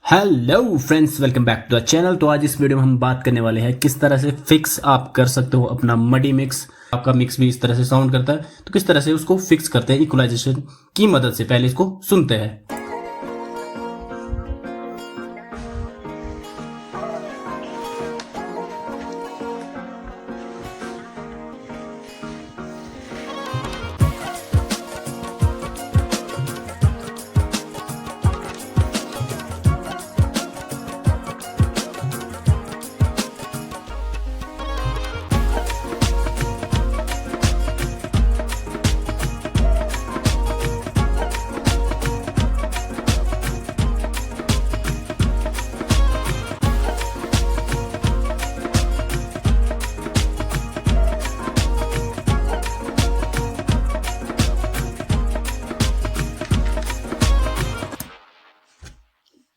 Hello friends, welcome back to the channel. तो आज इस वीडियो में हम बात करने वाले हैं किस तरह से फिक्स आप कर सकते हो अपना मडी मिक्स। आपका मिक्स भी इस तरह से साउंड करता है, तो किस तरह से उसको फिक्स करते हैं इक्वलाइजेशन की मदद से। पहले इसको सुनते हैं।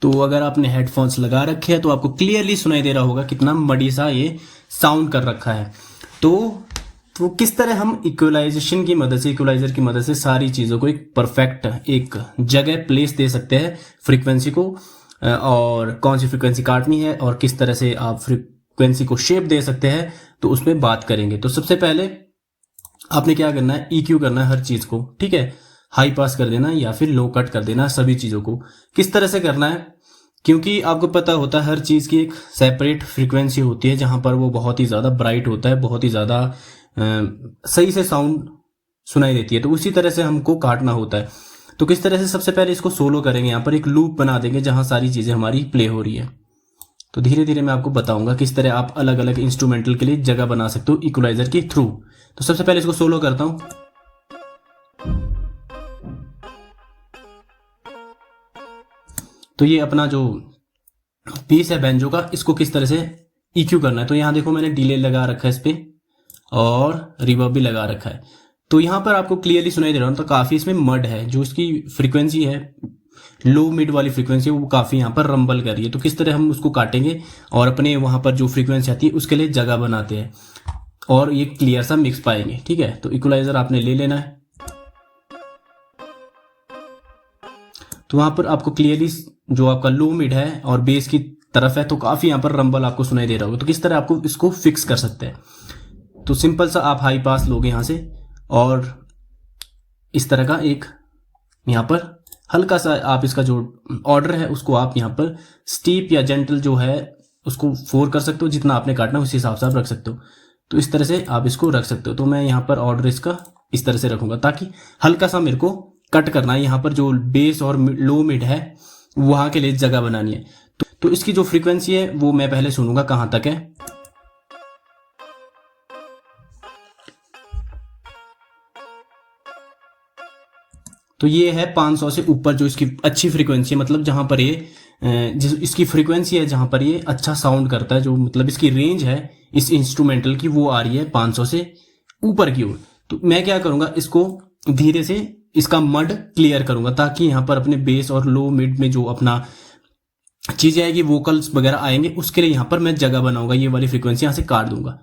तो अगर आपने हेडफोन्स लगा रखे हैं तो आपको क्लियरली सुनाई दे रहा होगा कितना मडी सा ये साउंड कर रखा है। तो किस तरह हम इक्वलाइजेशन की मदद से, इक्वलाइजर की मदद से सारी चीज़ों को एक परफेक्ट एक जगह प्लेस दे सकते हैं फ्रीक्वेंसी को, और कौन सी फ्रीक्वेंसी काटनी है और किस तरह से आप फ्रीक्वेंसी को शेप दे सकते हैं, तो उसमें बात करेंगे। तो सबसे पहले आपने क्या करना है, EQ करना है हर चीज़ को, ठीक है। हाई पास कर देना या फिर लो कट कर देना, सभी चीज़ों को किस तरह से करना है, क्योंकि आपको पता होता है हर चीज़ की एक सेपरेट फ्रीक्वेंसी होती है जहां पर वो बहुत ही ज़्यादा ब्राइट होता है, बहुत ही ज़्यादा सही से साउंड सुनाई देती है। तो उसी तरह से हमको काटना होता है। तो किस तरह से, सबसे पहले इसको सोलो करेंगे, यहाँ पर एक लूप बना देंगे जहां सारी चीज़ें हमारी प्ले हो रही है। तो धीरे धीरे मैं आपको बताऊंगा किस तरह आप अलग अलग इंस्ट्रूमेंटल के लिए जगह बना सकते हो इक्वलाइजर के थ्रू। तो सबसे पहले इसको सोलो करता हूं। तो ये अपना जो पीस है बैंजो का, इसको किस तरह से EQ करना है। तो यहाँ देखो मैंने डिले लगा रखा है इस पे और रिवर्ब भी लगा रखा है। तो यहाँ पर आपको क्लियरली सुनाई दे रहा हूँ। तो काफ़ी इसमें मड है, जो इसकी फ्रीक्वेंसी है, लो मिड वाली फ्रीक्वेंसी, वो काफ़ी यहाँ पर रंबल कर रही है। तो किस तरह हम उसको काटेंगे और अपने वहाँ पर जो फ्रीक्वेंसी आती है उसके लिए जगह बनाते हैं और ये क्लियर सा मिक्स पाएंगे, ठीक है। तो इक्वलाइजर आपने ले लेना है। तो वहां पर आपको क्लियरली जो आपका लो मिड है और बेस की तरफ है, तो काफी यहाँ पर रंबल आपको सुनाई दे रहा होगा। तो किस तरह आपको इसको फिक्स कर सकते हैं, तो सिंपल सा आप हाई पास लोगे यहाँ से और इस तरह का एक यहाँ पर हल्का सा आप इसका जो ऑर्डर है उसको आप यहाँ पर स्टीप या जेंटल जो है उसको 4 कर सकते हो। जितना आपने काटना उस हिसाब से आप रख सकते हो। तो इस तरह से आप इसको रख सकते हो। तो मैं यहाँ पर ऑर्डर इसका इस तरह से रखूंगा ताकि हल्का सा मेरे को कट करना है। यहाँ पर जो बेस और लो मिड है वहां के लिए जगह बनानी है। तो इसकी जो फ्रीक्वेंसी है वो मैं पहले सुनूंगा कहां तक है। तो ये है 500 से ऊपर जो इसकी अच्छी फ्रीक्वेंसी है, मतलब जहां पर ये जिस इसकी फ्रीक्वेंसी है जहां पर ये अच्छा साउंड करता है, जो मतलब इसकी रेंज है इस इंस्ट्रूमेंटल की, वो आ रही है 500 से ऊपर की ओर। तो मैं क्या करूंगा, इसको धीरे से इसका मड क्लियर करूंगा ताकि यहाँ पर अपने बेस और लो मिड में जो अपना चीजें आएगी, वोकल्स वगैरह आएंगे, उसके लिए यहाँ पर मैं जगह बनाऊंगा। ये वाली फ्रीक्वेंसी यहाँ से काट दूंगा।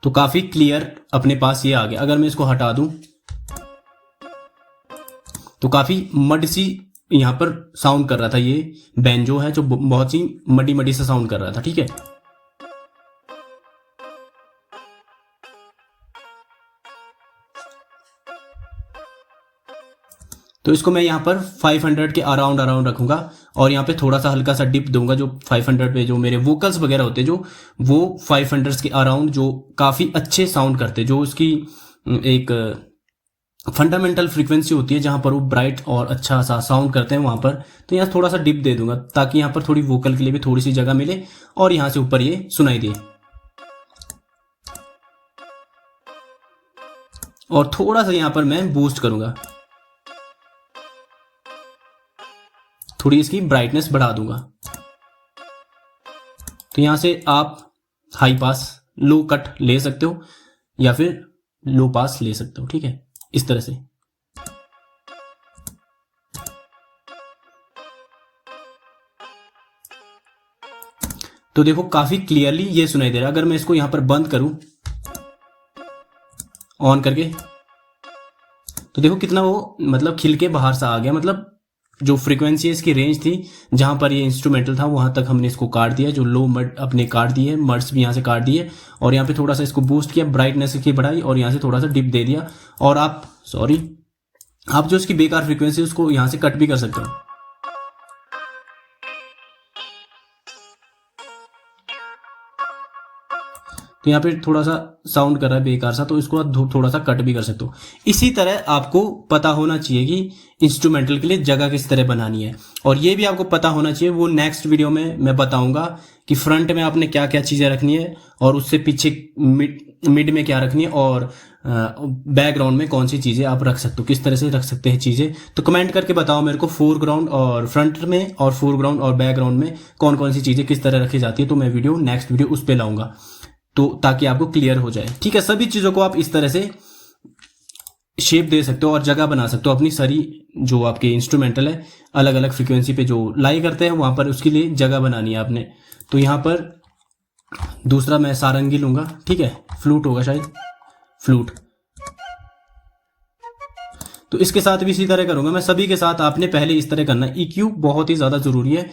तो काफी क्लियर अपने पास ये आ गया। अगर मैं इसको हटा दूं तो काफी मड सी यहाँ पर साउंड कर रहा था। ये बैंजो है जो बहुत ही मडी मडी सा साउंड कर रहा था, ठीक है। तो इसको मैं यहाँ पर 500 के अराउंड अराउंड रखूंगा और यहाँ पे थोड़ा सा हल्का सा डिप दूंगा। जो 500 पे जो मेरे वोकल्स वगैरह होते हैं, जो वो 500 के अराउंड जो काफी अच्छे साउंड करते हैं, जो उसकी एक फंडामेंटल फ्रीक्वेंसी होती है जहां पर वो ब्राइट और अच्छा सा साउंड करते हैं वहां पर। तो यहाँ थोड़ा सा डिप दे दूंगा ताकि यहाँ पर थोड़ी वोकल के लिए भी थोड़ी सी जगह मिले और यहाँ से ऊपर ये सुनाई दे। और थोड़ा सा यहाँ पर मैं बूस्ट करूंगा, थोड़ी इसकी ब्राइटनेस बढ़ा दूंगा। तो यहां से आप हाई पास लो कट ले सकते हो या फिर लो पास ले सकते हो, ठीक है, इस तरह से। तो देखो काफी क्लियरली ये सुनाई दे रहा है। अगर मैं इसको यहां पर बंद करूं ऑन करके, तो देखो कितना वो मतलब खिल के बाहर सा आ गया। मतलब जो फ्रीक्वेंसी है इसकी रेंज थी जहां पर ये इंस्ट्रूमेंटल था वहां तक हमने इसको काट दिया। जो लो मड अपने काट दिए, मड्स भी यहाँ से काट दिए, और यहाँ पे थोड़ा सा इसको बूस्ट किया, ब्राइटनेस की बढ़ाई, और यहाँ से थोड़ा सा डिप दे दिया। और आप जो इसकी बेकार फ्रीक्वेंसी उसको यहाँ से कट भी कर सकते हो। तो यहाँ पे थोड़ा सा साउंड कर रहा है बेकार सा, तो इसको आप थोड़ा सा कट भी कर सकते हो। इसी तरह आपको पता होना चाहिए कि इंस्ट्रूमेंटल के लिए जगह किस तरह बनानी है, और ये भी आपको पता होना चाहिए, वो नेक्स्ट वीडियो में मैं बताऊंगा कि फ्रंट में आपने क्या क्या चीज़ें रखनी है, और उससे पीछे मिड में क्या रखनी है, और बैकग्राउंड में कौन सी चीज़ें आप रख सकते हो, किस तरह से रख सकते हैं चीज़ें। तो कमेंट करके बताओ मेरे को फोरग्राउंड और फ्रंट में, और फोरग्राउंड और बैकग्राउंड में कौन कौन सी चीज़ें किस तरह रखी जाती है। तो मैं नेक्स्ट वीडियो उस पर लाऊंगा, तो ताकि आपको क्लियर हो जाए। ठीक है, सभी चीज़ों को आप इस तरह से शेप दे सकते हो और जगह बना सकते हो अपनी सारी जो आपके इंस्ट्रूमेंटल है अलग अलग फ्रीक्वेंसी पे जो लाई करते हैं वहां पर उसके लिए जगह बनानी है आपने। तो यहाँ पर दूसरा मैं सारंगी लूंगा, ठीक है, फ्लूट होगा शायद, फ्लूट। तो इसके साथ भी इसी तरह करूंगा मैं, सभी के साथ आपने पहले इस तरह करना है। EQ बहुत ही ज्यादा जरूरी है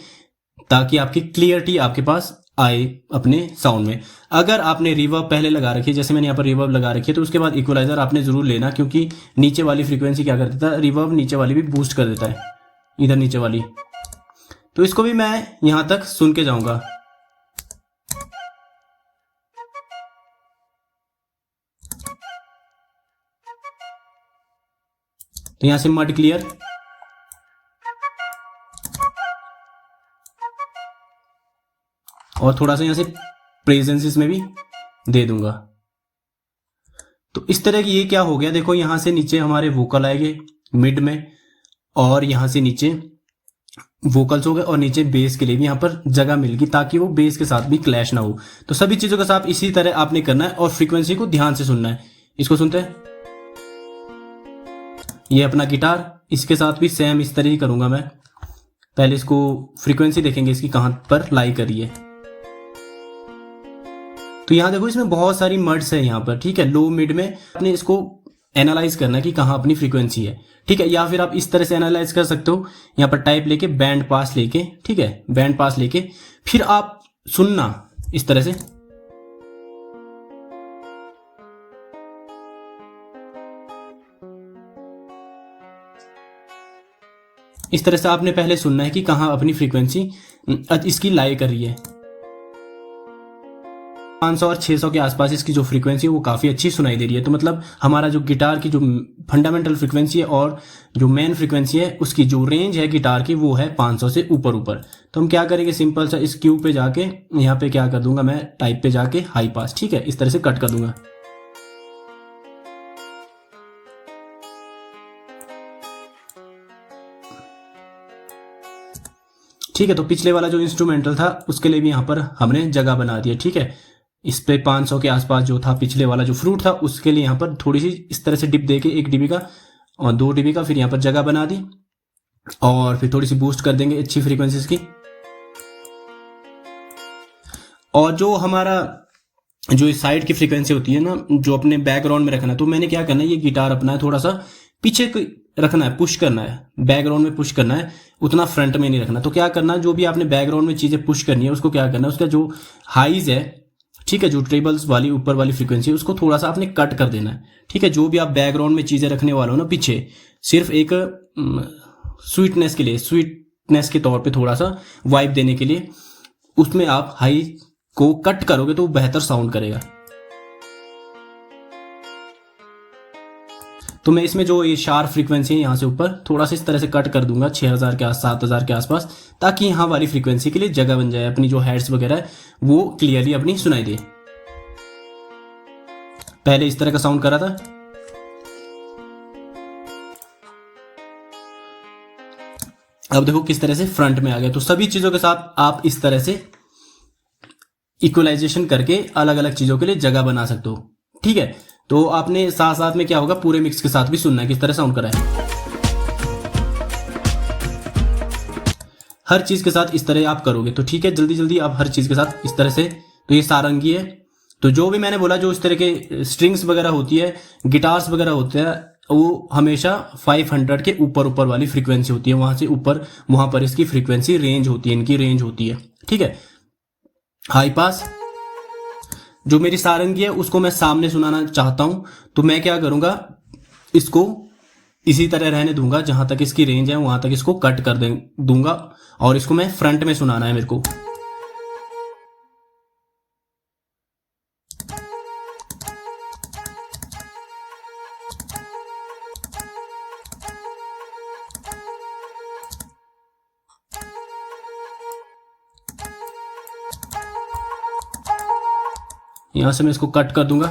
ताकि आपकी क्लियरिटी आपके पास आए अपने साउंड में। अगर आपने रिवर्ब पहले लगा रखी है, जैसे मैंने यहाँ पर रिवर्ब लगा रखी है, तो उसके बाद इक्वलाइजर आपने जरूर लेना, क्योंकि नीचे वाली फ्रीक्वेंसी क्या कर देता है, रिवर्ब नीचे वाली भी बूस्ट कर देता है, इधर नीचे वाली। तो इसको भी मैं यहां तक सुन के जाऊंगा। तो यहां से मड क्लियर, और थोड़ा सा यहां से प्रेजेंसेस में भी दे दूंगा। तो इस तरह की ये क्या हो गया, देखो यहां से नीचे हमारे वोकल आएंगे मिड में, और यहां से नीचे वोकल्स हो गए, और नीचे बेस के लिए भी यहां पर जगह मिलेगी ताकि वो बेस के साथ भी क्लैश ना हो। तो सभी चीजों के साथ इसी तरह आपने करना है, और फ्रीक्वेंसी को ध्यान से सुनना है। इसको सुनते हैं, ये अपना गिटार, इसके साथ भी सेम इस तरह ही करूंगा मैं। पहले इसको फ्रीक्वेंसी देखेंगे इसकी कहां पर लाई करी है। तो यहां देखो इसमें बहुत सारी मड्स है यहाँ पर, ठीक है, लो मिड में। आपने इसको एनालाइज करना है कि कहाँ अपनी फ्रीक्वेंसी है, ठीक है। या फिर आप इस तरह से एनालाइज कर सकते हो, यहाँ पर टाइप लेके बैंड पास लेके, ठीक है, बैंड पास लेके फिर आप सुनना इस तरह से। इस तरह से आपने पहले सुनना है कि कहाँ अपनी फ्रीक्वेंसी इसकी लाई कर रही है। 500 और 600 के आसपास इसकी जो फ्रीक्वेंसी है वो काफ़ी अच्छी सुनाई दे रही है। तो मतलब हमारा जो गिटार की जो फंडामेंटल फ्रीक्वेंसी है और जो मेन फ्रीक्वेंसी है उसकी जो रेंज है गिटार की वो है 500 से ऊपर ऊपर। तो हम क्या करेंगे, सिंपल सा इस क्यू पे जाके यहाँ पे क्या कर दूंगा मैं, टाइप पे जाके हाई पास, ठीक है, इस तरह से कट कर दूंगा। ठीक है, तो पिछले वाला जो इंस्ट्रूमेंटल था उसके लिए भी यहाँ पर हमने जगह बना दी है, ठीक है। इस पे 500 के आसपास जो था पिछले वाला जो फ्रूट था उसके लिए यहाँ पर थोड़ी सी इस तरह से डिप देके 1 dB का और 2 dB का फिर यहाँ पर जगह बना दी, और फिर थोड़ी सी बूस्ट कर देंगे अच्छी फ्रीक्वेंसीज की। और जो हमारा जो इस साइड की फ्रीक्वेंसी होती है ना, जो अपने बैकग्राउंड में रखना है, तो मैंने क्या करना है, ये गिटार अपना है थोड़ा सा पीछे रखना है, पुश करना है, बैकग्राउंड में पुश करना है, उतना फ्रंट में नहीं रखना। तो क्या करना है, जो भी आपने बैकग्राउंड में चीजें पुश करनी है उसको क्या करना है, उसका जो हाइज है, ठीक है, जो ट्रेबल्स वाली ऊपर वाली फ्रीक्वेंसी है उसको थोड़ा सा आपने कट कर देना है, ठीक है। जो भी आप बैकग्राउंड में चीजें रखने वाले हो ना पीछे, सिर्फ एक स्वीटनेस के लिए, स्वीटनेस के तौर पे थोड़ा सा वाइब देने के लिए उसमें आप हाई को कट करोगे तो बेहतर साउंड करेगा। तो मैं इसमें जो ये शार्प फ्रीक्वेंसी है यहाँ से ऊपर थोड़ा सा इस तरह से कट कर दूंगा 6000 के 7000 के आसपास, ताकि यहाँ वाली फ्रीक्वेंसी के लिए जगह बन जाए, अपनी जो हेड्स वगैरह है वो क्लियरली अपनी सुनाई दे। पहले इस तरह का साउंड करा था, अब देखो किस तरह से फ्रंट में आ गया। तो सभी चीजों के साथ आप इस तरह से इक्वलाइजेशन करके अलग अलग चीजों के लिए जगह बना सकते हो, ठीक है। तो आपने साथ साथ में क्या होगा, पूरे मिक्स के साथ भी सुनना है किस तरह साउंड करा है। हर चीज के साथ इस तरह आप करोगे तो ठीक है, जल्दी जल्दी आप हर चीज के साथ इस तरह से। तो ये सारंगी है। तो जो भी मैंने बोला, जो इस तरह के स्ट्रिंग्स वगैरह होती है, गिटार्स वगैरह होते हैं, वो हमेशा 500 के ऊपर ऊपर वाली फ्रीक्वेंसी होती है, वहां से ऊपर वहां पर इसकी फ्रीक्वेंसी रेंज होती है, इनकी रेंज होती है, ठीक है। हाई पास जो मेरी सारंगी है उसको मैं सामने सुनाना चाहता हूं, तो मैं क्या करूंगा, इसको इसी तरह रहने दूंगा, जहां तक इसकी रेंज है वहां तक इसको कट कर दूंगा, और इसको मैं फ्रंट में सुनाना है मेरे को। यहां से मैं इसको कट कर दूंगा।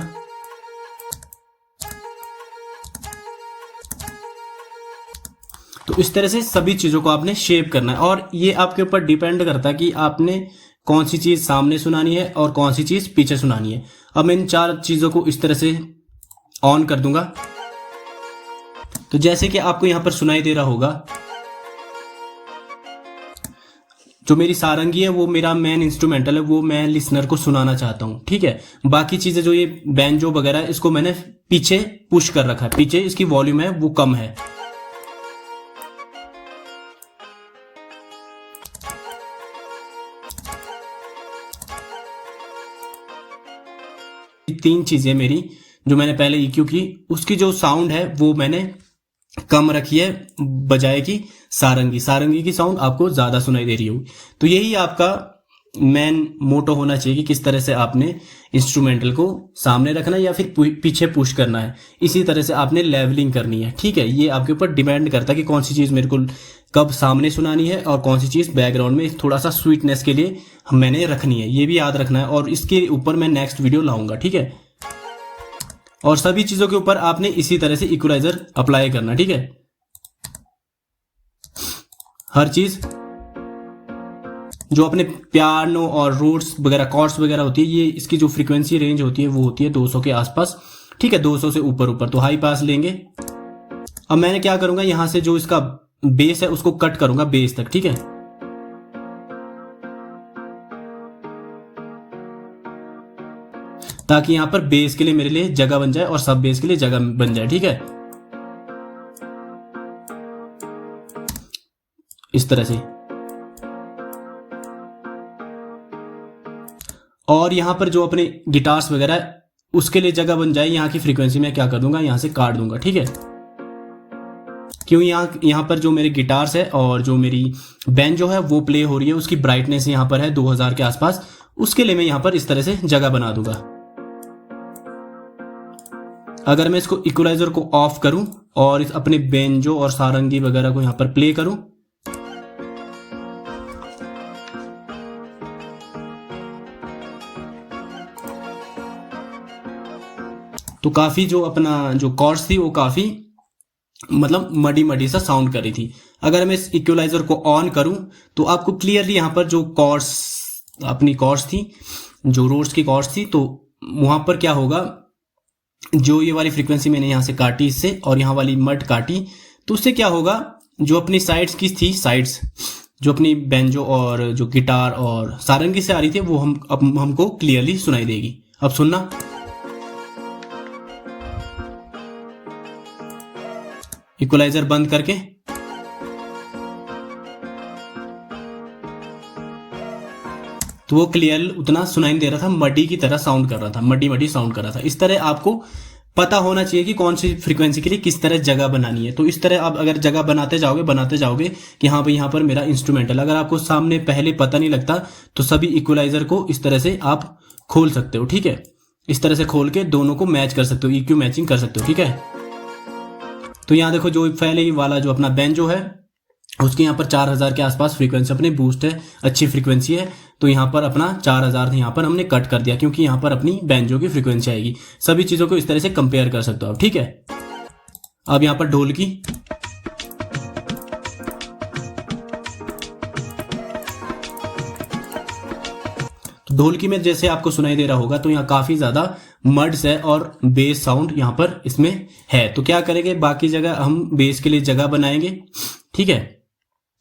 तो इस तरह से सभी चीजों को आपने शेप करना है, और ये आपके ऊपर डिपेंड करता है कि आपने कौन सी चीज सामने सुनानी है और कौन सी चीज पीछे सुनानी है। अब मैं इन 4 चीजों को इस तरह से ऑन कर दूंगा। तो जैसे कि आपको यहां पर सुनाई दे रहा होगा, जो मेरी सारंगी है वो मेरा मेन इंस्ट्रूमेंटल है, वो मैं लिसनर को सुनाना चाहता हूं, ठीक है। बाकी चीजें जो ये बैंजो वगैरह है, इसको मैंने पीछे पुश कर रखा है, पीछे इसकी वॉल्यूम है वो कम है। तीन चीजें मेरी जो मैंने पहले EQ की, उसकी जो साउंड है वो मैंने कम रखी है, बजाय की सारंगी की साउंड आपको ज्यादा सुनाई दे रही होगी। तो यही आपका मेन मोटो होना चाहिए कि किस तरह से आपने इंस्ट्रूमेंटल को सामने रखना है या फिर पीछे पुश करना है। इसी तरह से आपने लेवलिंग करनी है, ठीक है। ये आपके ऊपर डिपेंड करता है कि कौन सी चीज मेरे को कब सामने सुनानी है और कौन सी चीज बैकग्राउंड में थोड़ा सा स्वीटनेस के लिए मैंने रखनी है, ये भी याद रखना है। और इसके ऊपर मैं नेक्स्ट वीडियो लाऊंगा, ठीक है। और सभी चीजों के ऊपर आपने इसी तरह से इक्वलाइजर अप्लाई करना, ठीक है। हर चीज जो अपने पियानो और रूट्स वगैरह कॉर्ड्स वगैरह होती है, ये इसकी जो फ्रीक्वेंसी रेंज होती है वो होती है 200 के आसपास, ठीक है, 200 से ऊपर ऊपर। तो हाई पास लेंगे। अब मैंने क्या करूंगा, यहां से जो इसका बेस है उसको कट करूंगा बेस तक, ठीक है। ताकि यहां पर बेस के लिए मेरे लिए जगह बन जाए और सब बेस के लिए जगह बन जाए, ठीक है। इस तरह से। और यहां पर जो अपने गिटार्स वगैरह है उसके लिए जगह बन जाए, यहां की फ्रीक्वेंसी मैं क्या कर दूंगा, यहां से काट दूंगा, ठीक है। क्यों, यहां पर जो मेरे गिटार्स है और जो मेरी बैंजो है वो प्ले हो रही है, उसकी ब्राइटनेस यहां पर है 2000 के आसपास, उसके लिए मैं यहां पर इस तरह से जगह बना दूंगा। अगर मैं इसको इक्वलाइजर को ऑफ करूं और इस अपने बैंजो और सारंगी वगैरह को यहां पर प्ले करूं, तो काफी जो अपना जो कॉर्ड्स थी वो काफी मतलब मडी मडी सा साउंड कर रही थी। अगर मैं इस इक्वलाइजर को ऑन करूं तो आपको क्लियरली यहां पर जो कॉर्ड्स अपनी कॉर्ड्स थी, जो रोड्स की कॉर्ड्स थी, तो वहां पर क्या होगा, जो ये वाली फ्रीक्वेंसी मैंने यहां से काटी इससे और यहां वाली मड काटी, तो उससे क्या होगा, जो अपनी साइड्स की थी, साइड्स जो अपनी बैंजो और जो गिटार और सारंगी से आ रही थी वो हमको क्लियरली सुनाई देगी। अब सुनना, इक्वलाइजर बंद करके तो वो क्लियर उतना सुनाई दे रहा था, मडी की तरह साउंड कर रहा था, मडी मडी साउंड कर रहा था। इस तरह आपको पता होना चाहिए कि कौन सी फ्रीक्वेंसी के लिए किस तरह जगह बनानी है। तो इस तरह आप अगर जगह बनाते जाओगे कि हाँ भाई यहाँ पर मेरा इंस्ट्रूमेंटल, अगर आपको सामने पहले पता नहीं लगता तो सभी इक्वलाइजर को इस तरह से आप खोल सकते हो, ठीक है। इस तरह से खोल के दोनों को मैच कर सकते हो, EQ मैचिंग कर सकते हो, ठीक है। तो यहाँ देखो, जो पहले वाला जो अपना बैंजो है उसके यहाँ पर 4000 के आसपास फ्रीक्वेंसी अपने बूस्ट है, अच्छी फ्रीक्वेंसी है। तो यहाँ पर अपना 4000 यहाँ पर हमने कट कर दिया क्योंकि यहाँ पर अपनी बैंजो की फ्रीक्वेंसी आएगी। सभी चीजों को इस तरह से कंपेयर कर सकते हो आप, ठीक है। अब यहाँ पर ढोल की, तो ढोल की में जैसे आपको सुनाई दे रहा होगा, तो यहाँ काफी ज्यादा मड्स है और बेस साउंड यहाँ पर इसमें है। तो क्या करेंगे, बाकी जगह हम बेस के लिए जगह बनाएंगे, ठीक है।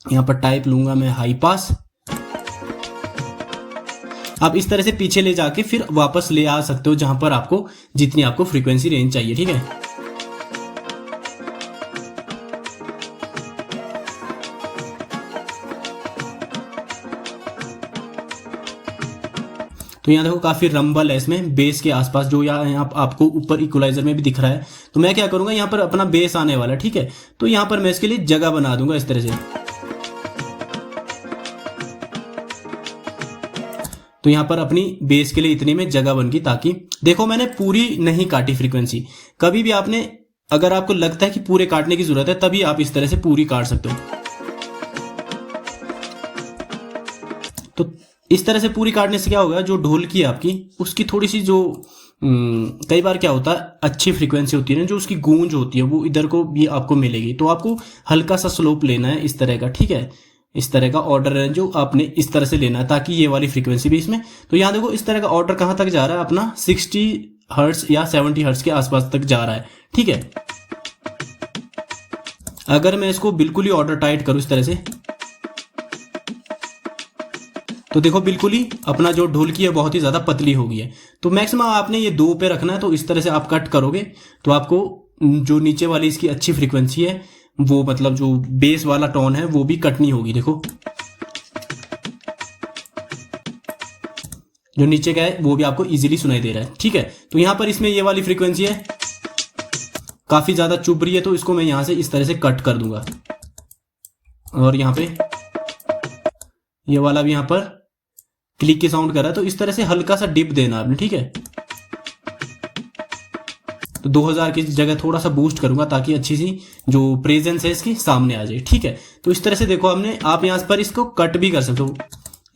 यहाँ पर टाइप लूंगा मैं हाई पास। आप इस तरह से पीछे ले जाके फिर वापस ले आ सकते हो जहां पर आपको जितनी आपको फ्रीक्वेंसी रेंज चाहिए, ठीक है। तो यहाँ देखो काफी रंबल है इसमें बेस के आसपास, जो यहाँ आपको ऊपर इक्वलाइजर में भी दिख रहा है। तो मैं क्या करूंगा, यहाँ पर अपना बेस आने वाला, ठीक है। तो यहाँ पर मैं इसके लिए जगह बना दूंगा इस तरह से। तो यहाँ पर अपनी बेस के लिए इतनी में जगह बन गई, ताकि देखो मैंने पूरी नहीं काटी फ्रीक्वेंसी। कभी भी आपने, अगर आपको लगता है कि पूरे काटने की जरूरत है, तभी आप इस तरह से पूरी काट सकते हो। तो इस तरह से पूरी काटने से क्या होगा, जो ढोलकी है आपकी उसकी थोड़ी सी जो कई बार क्या होता है, अच्छी फ्रीक्वेंसी होती है ना, जो उसकी गूंज होती है वो इधर को भी आपको मिलेगी। तो आपको हल्का सा स्लोप लेना है इस तरह का, ठीक है। इस तरह का ऑर्डर है जो आपने इस तरह से लेना है, ताकि ये वाली फ्रीक्वेंसी भी इसमें। तो यहाँ देखो इस तरह का ऑर्डर कहाँ तक जा रहा है अपना, 60 हर्ट्ज या 70 हर्ट्ज के आसपास तक जा रहा है, ठीक है। अगर मैं इसको बिल्कुल ही ऑर्डर टाइट करूं इस तरह से, तो देखो बिल्कुल ही अपना जो ढोलकी है बहुत ही ज्यादा पतली हो गई है। तो मैक्सिमम आपने ये 2 पे रखना है। तो इस तरह से आप कट करोगे तो आपको जो नीचे वाली इसकी अच्छी फ्रीक्वेंसी है, वो मतलब जो बेस वाला टोन है वो भी कटनी होगी। देखो जो नीचे का है वो भी आपको इजीली सुनाई दे रहा है, ठीक है। तो यहां पर इसमें ये वाली फ्रीक्वेंसी है काफी ज्यादा चुभ रही है, तो इसको मैं यहां से इस तरह से कट कर दूंगा। और यहाँ पे ये वाला भी यहाँ पर क्लिक की साउंड कर रहा है, तो इस तरह से हल्का सा डिप देना आपने, ठीक है। तो 2000 की जगह थोड़ा सा बूस्ट करूंगा, ताकि अच्छी सी जो प्रेजेंस है इसकी सामने आ जाए, ठीक है। तो इस तरह से देखो हमने, आप यहाँ पर इसको कट भी कर सकते हो,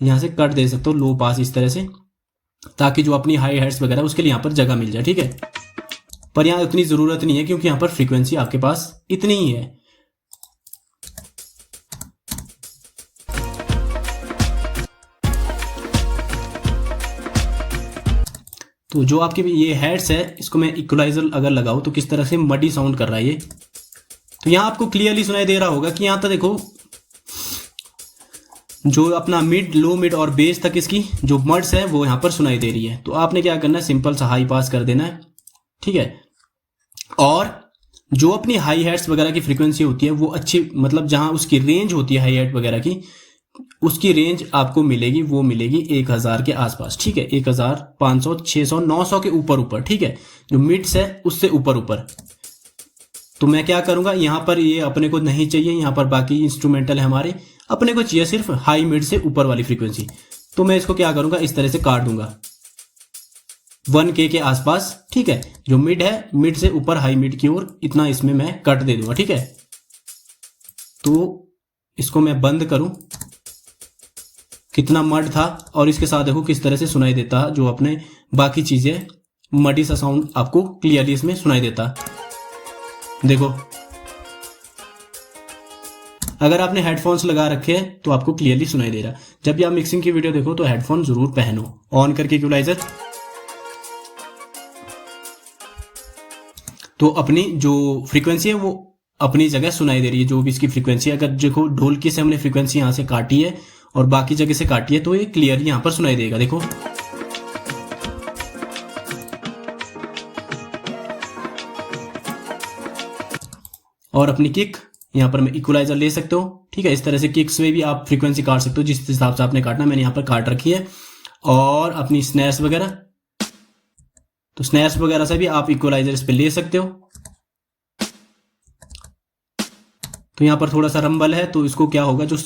यहाँ से कट दे सकते हो लो पास इस तरह से, ताकि जो अपनी हाई हेड्स वगैरह उसके लिए यहाँ पर जगह मिल जाए, ठीक है। पर यहाँ उतनी जरूरत नहीं है, क्योंकि यहाँ पर फ्रीक्वेंसी आपके पास इतनी ही है। तो जो आपके ये हेड्स है, इसको मैं इक्वलाइजर अगर लगाऊं तो किस तरह से मडी साउंड कर रहा है ये। तो यहां आपको क्लियरली सुनाई दे रहा होगा कि यहां तक देखो, जो अपना मिड, लो मिड और बेस तक इसकी जो मड्स है वो यहां पर सुनाई दे रही है। तो आपने क्या करना है, सिंपल सा हाई पास कर देना है, ठीक है। और जो अपनी हाई हेड्स वगैरह की फ्रीक्वेंसी होती है वो अच्छी, मतलब जहां उसकी रेंज होती है हाई हेड वगैरह की, उसकी रेंज आपको मिलेगी, वो मिलेगी 1000 के आसपास, ठीक है। 1500, 600, 900 के ऊपर ऊपर, ठीक है। जो मिड्स है उससे ऊपर ऊपर। तो मैं क्या करूंगा, यहां पर ये अपने को नहीं चाहिए, यहां पर बाकी इंस्ट्रूमेंटल है हमारे, अपने को चाहिए सिर्फ हाई मिड से ऊपर वाली फ्रीक्वेंसी। तो मैं इसको क्या करूंगा, इस तरह से काट दूंगा 1K के आसपास, ठीक है। जो मिड है, मिड से ऊपर हाई मिड की ओर, इतना इसमें मैं कट दे दूंगा, ठीक है। तो इसको मैं बंद करूं, कितना मड था, और इसके साथ देखो किस तरह से सुनाई देता, जो अपने बाकी चीजें मडी सा साउंड आपको क्लियरली इसमें सुनाई देता। देखो अगर आपने हेडफोन्स लगा रखे हैं तो आपको क्लियरली सुनाई दे रहा। जब भी आप मिक्सिंग की वीडियो देखो तो हेडफोन जरूर पहनो, ऑन करके इक्वलाइजर। तो अपनी जो फ्रीक्वेंसी है वो अपनी जगह सुनाई दे रही है, जो भी इसकी फ्रीक्वेंसी है। अगर देखो ढोलकी से हमने फ्रीक्वेंसी यहां से काटी है और बाकी जगह से काटी है, तो ये क्लियरली यहां पर सुनाई देगा। देखो और अपनी किक यहां पर मैं इक्वलाइजर ले सकते हो, ठीक है। इस तरह से किक्स में भी आप फ्रीक्वेंसी काट सकते हो जिस हिसाब से आपने काटना, मैंने यहां पर काट रखी है। और अपनी स्नैर्स वगैरह, तो स्नैर्स वगैरह से भी आप इक्वलाइजर इस पे ले सकते हो। तो यहां पर थोड़ा सा रंबल है, तो इसको क्या होगा, जो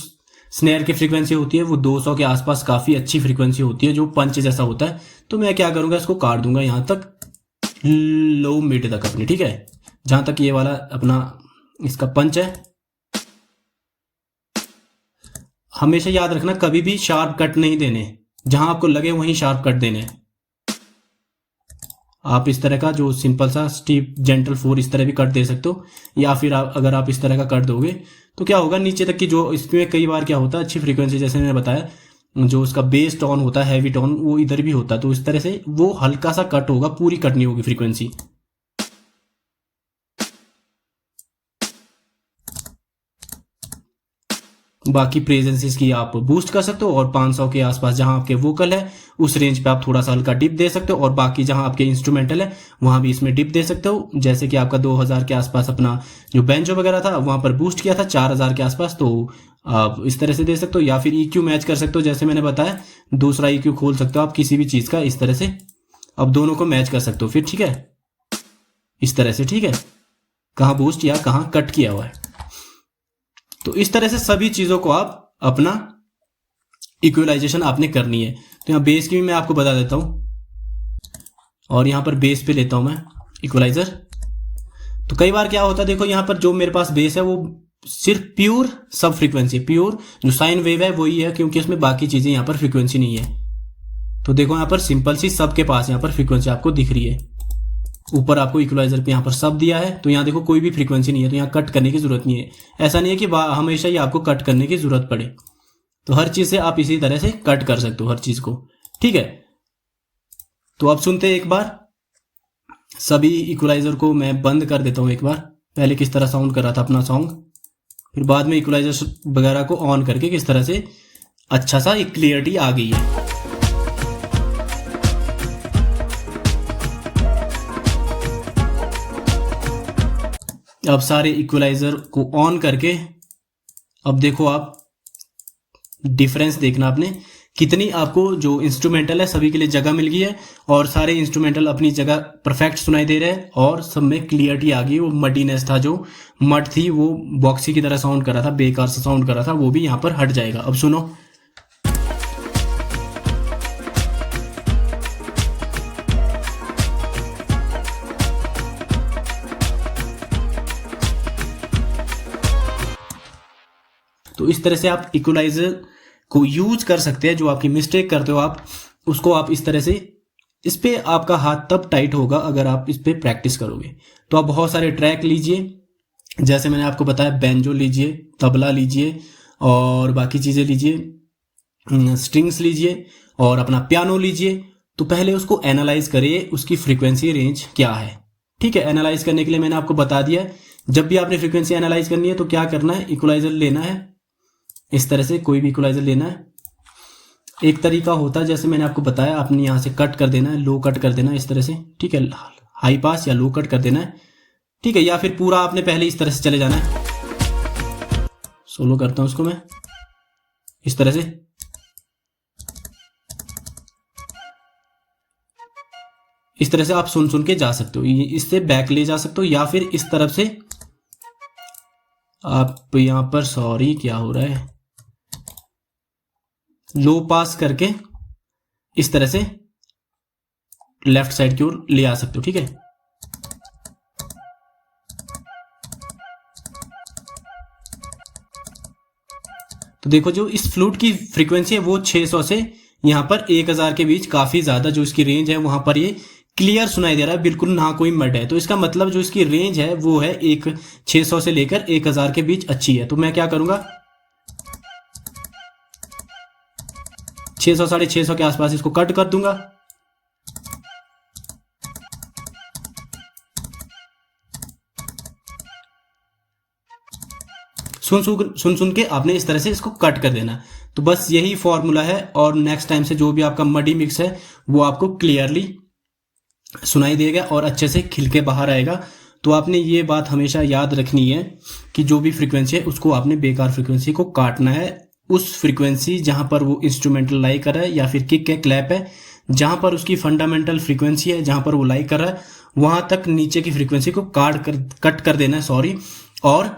स्नेयर की फ्रीक्वेंसी होती है वो 200 के आसपास काफी अच्छी फ्रीक्वेंसी होती है, जो पंच जैसा होता है। तो मैं क्या करूंगा, इसको काट दूंगा यहां तक, लो मिड तक अपनी, ठीक है। जहां तक ये वाला अपना इसका पंच है। हमेशा याद रखना, कभी भी शार्प कट नहीं देने, जहां आपको लगे वहीं शार्प कट देने। आप इस तरह का जो सिंपल सा स्टीप जेंटल 4 इस तरह भी कट दे सकते हो, या फिर अगर आप इस तरह का कट दोगे तो क्या होगा, नीचे तक की जो इसमें कई बार क्या होता है अच्छी फ्रीक्वेंसी, जैसे मैंने बताया, जो उसका बेस टोन होता है, हैवी टोन, वो इधर भी होता है। तो इस तरह से वो हल्का सा कट होगा, पूरी कट नहीं होगी फ्रीक्वेंसी। बाकी प्रेजेंसेस की आप बूस्ट कर सकते हो, और 500 के आसपास जहां आपके वोकल है उस रेंज पे आप थोड़ा सा हल्का डिप दे सकते हो, और बाकी जहां आपके इंस्ट्रूमेंटल है वहां भी इसमें डिप दे सकते हो। जैसे कि आपका 2000 के आसपास अपना जो बेंचो वगैरह था वहां पर बूस्ट किया था 4000 के आसपास, तो आप इस तरह से दे सकते हो, या फिर EQ मैच कर सकते हो जैसे मैंने बताया, दूसरा EQ खोल सकते हो आप किसी भी चीज का इस तरह से, अब दोनों को मैच कर सकते हो फिर, ठीक है, इस तरह से, ठीक है, कहाँ बूस्ट या कहाँ कट किया हुआ है। तो इस तरह से सभी चीजों को आप अपना इक्वलाइजेशन आपने करनी है। तो यहाँ बेस की भी मैं आपको बता देता हूं, और यहाँ पर बेस पे लेता हूं मैं इक्वलाइजर। तो कई बार क्या होता है, देखो यहाँ पर जो मेरे पास बेस है वो सिर्फ प्योर सब फ्रीक्वेंसी, प्योर जो साइन वेव है वही है, क्योंकि उसमें बाकी चीजें यहाँ पर फ्रीक्वेंसी नहीं है। तो देखो यहाँ पर सिंपल सी सबके पास यहाँ पर फ्रीक्वेंसी आपको दिख रही है, ऊपर आपको इक्वलाइजर पे यहाँ पर सब दिया है, तो यहाँ देखो कोई भी फ्रीक्वेंसी नहीं है, तो यहाँ कट करने की जरूरत नहीं है। ऐसा नहीं है कि हमेशा ही आपको कट करने की जरूरत पड़े, तो हर चीज से आप इसी तरह से कट कर सकते हो हर चीज को, ठीक है। तो अब सुनते हैं एक बार, सभी इक्वलाइजर को मैं बंद कर देता हूं एक बार, पहले किस तरह साउंड कर रहा था अपना सॉन्ग, फिर बाद में इक्वलाइजर वगैरह को ऑन करके किस तरह से अच्छा सा एक क्लियरिटी आ गई है। अब सारे इक्वलाइजर को ऑन करके अब देखो आप डिफरेंस देखना आपने, कितनी आपको जो इंस्ट्रूमेंटल है सभी के लिए जगह मिल गई है, और सारे इंस्ट्रूमेंटल अपनी जगह परफेक्ट सुनाई दे रहे हैं, और सब में क्लियरिटी आ गई। वो मडीनेस था, जो मड थी वो बॉक्सी की तरह साउंड कर रहा था, बेकार से साउंड कर रहा था, वो भी यहाँ पर हट जाएगा। अब सुनो, तो इस तरह से आप इक्वलाइजर को यूज कर सकते हैं। जो आपकी मिस्टेक करते हो आप उसको आप इस तरह से, इस पे आपका हाथ तब टाइट होगा अगर आप इस पे प्रैक्टिस करोगे। तो आप बहुत सारे ट्रैक लीजिए, जैसे मैंने आपको बताया, बेंजो लीजिए, तबला लीजिए, और बाकी चीजें लीजिए, स्ट्रिंग्स लीजिए, और अपना पियानो लीजिए। तो पहले उसको एनालाइज करिए, उसकी फ्रीक्वेंसी रेंज क्या है, ठीक है। एनालाइज करने के लिए मैंने आपको बता दिया, जब भी आपने फ्रीक्वेंसी एनालाइज करनी है तो क्या करना है, इक्वलाइजर लेना है, इस तरह से कोई भी इक्वलाइजर लेना है। एक तरीका होता है जैसे मैंने आपको बताया, आपने यहाँ से कट कर देना है, लो कट कर देना है इस तरह से, ठीक है, हाई पास या लो कट कर देना है, ठीक है, या फिर पूरा आपने पहले इस तरह से चले जाना है। सोलो करता हूं उसको मैं इस तरह से, इस तरह से आप सुन सुन के जा सकते हो, इससे बैक ले जा सकते हो, या फिर इस तरफ से आप यहां पर, सॉरी क्या हो रहा है, लो पास करके इस तरह से लेफ्ट साइड की ओर ले आ सकते हो, ठीक है। तो देखो जो इस फ्लूट की फ्रीक्वेंसी है वो 600 से यहां पर 1000 के बीच, काफी ज्यादा जो इसकी रेंज है वहां पर ये क्लियर सुनाई दे रहा है, बिल्कुल ना कोई मड है। तो इसका मतलब जो इसकी रेंज है वो है 600 से लेकर 1000 के बीच अच्छी है। तो मैं क्या करूंगा, 600 650 के आसपास इसको कट कर दूंगा, सुन सुन के आपने इस तरह से इसको कट कर देना। तो बस यही फॉर्मूला है, और नेक्स्ट टाइम से जो भी आपका मडी मिक्स है वो आपको क्लियरली सुनाई देगा और अच्छे से खिल के बाहर आएगा। तो आपने ये बात हमेशा याद रखनी है कि जो भी फ्रीक्वेंसी है उसको आपने बेकार फ्रीक्वेंसी को काटना है। उस फ्रीक्वेंसी जहां पर वो इंस्ट्रूमेंटल लाई कर रहा है या फिर किक है, क्लैप है, जहां पर उसकी फंडामेंटल फ्रीक्वेंसी है, जहां पर वो लाई कर रहा है, वहां तक नीचे की फ्रीक्वेंसी को कट कर देना है, सॉरी। और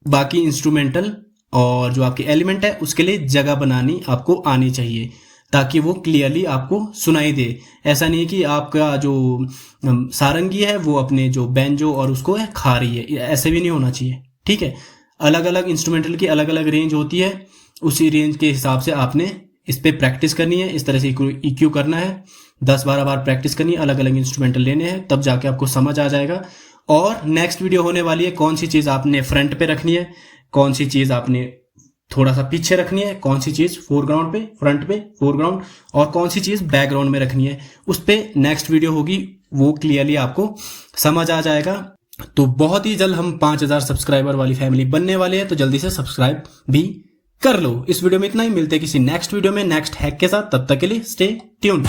बाकी इंस्ट्रूमेंटल और जो आपके एलिमेंट है उसके लिए जगह बनानी आपको आनी चाहिए, ताकि वो क्लियरली आपको सुनाई दे। ऐसा नहीं कि आपका जो सारंगी है वो अपने जो बैंजो और उसको है खा रही है, ऐसे भी नहीं होना चाहिए, ठीक है। अलग अलग इंस्ट्रूमेंटल की अलग अलग रेंज होती है, उसी रेंज के हिसाब से आपने इस पे प्रैक्टिस करनी है। इस तरह से EQ करना है, 10-12 बार प्रैक्टिस करनी है, अलग अलग इंस्ट्रूमेंटल लेने हैं, तब जाके आपको समझ आ जाएगा। और नेक्स्ट वीडियो होने वाली है, कौन सी चीज आपने फ्रंट पे रखनी है, कौन सी चीज आपने थोड़ा सा पीछे रखनी है, कौन सी चीज फोरग्राउंड पे, फ्रंट पे, फोरग्राउंड, और कौन सी चीज बैकग्राउंड में रखनी है, उस पे नेक्स्ट वीडियो होगी, वो क्लियरली आपको समझ आ जाएगा। तो बहुत ही जल्द हम 5000 सब्सक्राइबर वाली फैमिली बनने वाले हैं, तो जल्दी से सब्सक्राइब भी कर लो। इस वीडियो में इतना ही, मिलते हैं किसी नेक्स्ट वीडियो में नेक्स्ट हैक के साथ। तब तक के लिए स्टे ट्यून्ड।